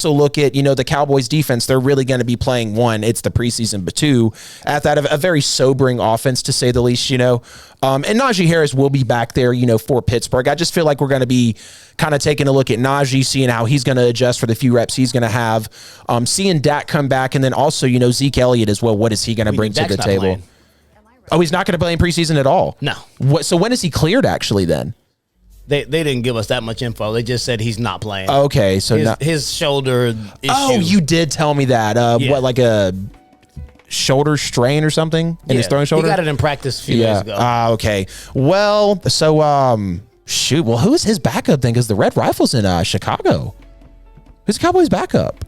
So look at, the Cowboys defense. They're really going to be playing, one, it's the preseason, but two, at that, a very sobering offense, to say the least, And Najee Harris will be back there, for Pittsburgh. I just feel like we're going to be kind of taking a look at Najee, seeing how he's going to adjust for the few reps he's going to have, seeing Dak come back, and then also, Zeke Elliott as well. What is he going to bring to the table? Playing. Oh, he's not going to play in preseason at all? No. So when is he cleared, actually, then? They didn't give us that much info. They just said he's not playing. Okay, so his shoulder issue. Oh, you did tell me that. What, like a shoulder strain or something in his throwing shoulder? He got it in practice a few days ago. Okay. Well, so shoot. Well, who's his backup then? Because the Red Rifle's in Chicago. Who's the Cowboys' backup?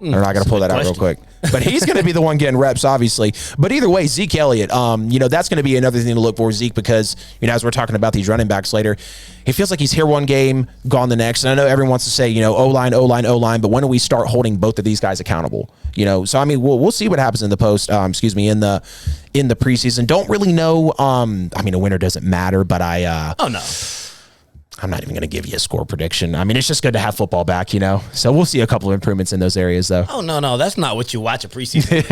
I'm not going to pull that out real quick. But he's going to be the one getting reps, obviously. But either way, Zeke Elliott, that's going to be another thing to look for, Zeke, because, as we're talking about these running backs later, it feels like he's here one game, gone the next. And I know everyone wants to say, O-line, but when do we start holding both of these guys accountable? So, I mean, we'll see what happens in the in the preseason. Don't really know. A winner doesn't matter, but I'm not even going to give you a score prediction. I mean, it's just good to have football back, So we'll see a couple of improvements in those areas, though. Oh, no. That's not what you watch a preseason.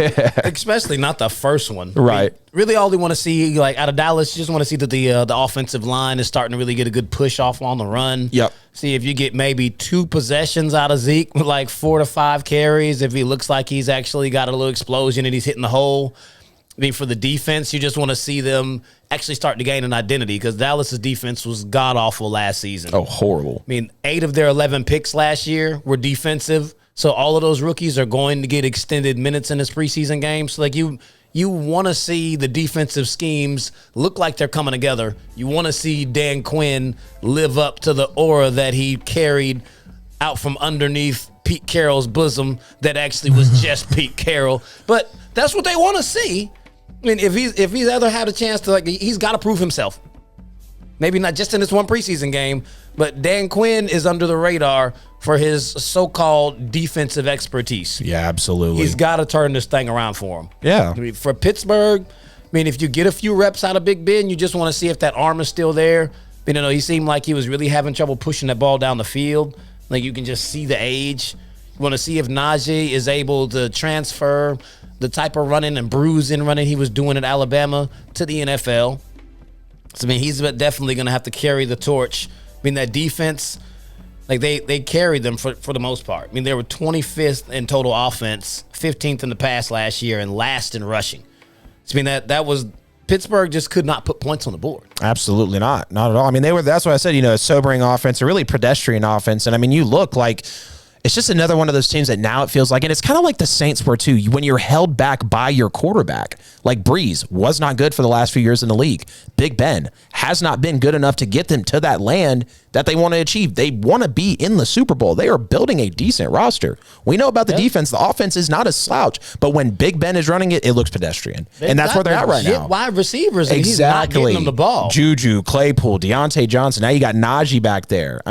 Especially not the first one. Right. I mean, really all you want to see, like out of Dallas, you just want to see that the offensive line is starting to really get a good push off on the run. Yep. See if you get maybe 2 possessions out of Zeke with like 4 to 5 carries. If he looks like he's actually got a little explosion and he's hitting the hole. I mean, for the defense, you just want to see them actually start to gain an identity, because Dallas's defense was god-awful last season. Oh, horrible. I mean, 8 of their 11 picks last year were defensive, so all of those rookies are going to get extended minutes in this preseason game. So, like, you want to see the defensive schemes look like they're coming together. You want to see Dan Quinn live up to the aura that he carried out from underneath Pete Carroll's bosom that actually was just Pete Carroll. But that's what they want to see. I mean, if he's ever had a chance to, he's got to prove himself. Maybe not just in this one preseason game, but Dan Quinn is under the radar for his so-called defensive expertise. Yeah, absolutely. He's got to turn this thing around for him. Yeah. I mean, for Pittsburgh, if you get a few reps out of Big Ben, you just want to see if that arm is still there. He seemed like he was really having trouble pushing that ball down the field. Like, you can just see the age. You want to see if Najee is able to transfer the type of running and bruising running he was doing at Alabama to the NFL. So, he's definitely going to have to carry the torch. That defense, they carried them for the most part. They were 25th in total offense, 15th in the pass last year, and last in rushing. So, that was Pittsburgh just could not put points on the board. Absolutely not. Not at all. That's why I said, a sobering offense, a really pedestrian offense. And you look like it's just another one of those teams that now it feels like, and it's kind of like the Saints were too, when you're held back by your quarterback. Like Breeze was not good for the last few years in the league. Big Ben has not been good enough to get them to that land that they want to achieve. They want to be in the Super Bowl. They are building a decent roster. We know about the defense. The offense is not a slouch, but when Big Ben is running it, it looks pedestrian. And that's where they're at right now. Wide receivers, and exactly. He's not getting them the ball. Juju, Claypool, Deontay Johnson. Now you got Najee back there.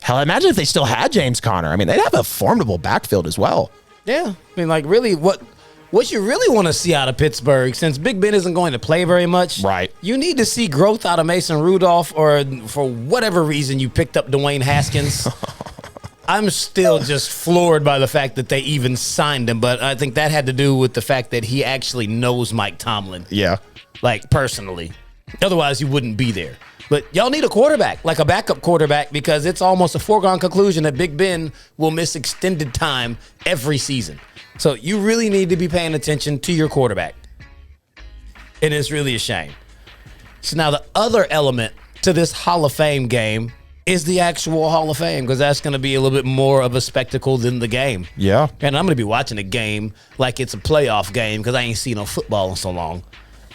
Hell, imagine if they still had James Conner. They'd have a formidable backfield as well. Yeah. Really, what you really want to see out of Pittsburgh, since Big Ben isn't going to play very much, right? You need to see growth out of Mason Rudolph, or for whatever reason you picked up Dwayne Haskins. I'm still just floored by the fact that they even signed him, but I think that had to do with the fact that he actually knows Mike Tomlin. Yeah. Personally. Otherwise, he wouldn't be there. But y'all need a quarterback, like a backup quarterback, because it's almost a foregone conclusion that Big Ben will miss extended time every season. So you really need to be paying attention to your quarterback. And it's really a shame. So now the other element to this Hall of Fame game is the actual Hall of Fame, because that's going to be a little bit more of a spectacle than the game. Yeah. And I'm going to be watching the game like it's a playoff game, because I ain't seen no football in so long.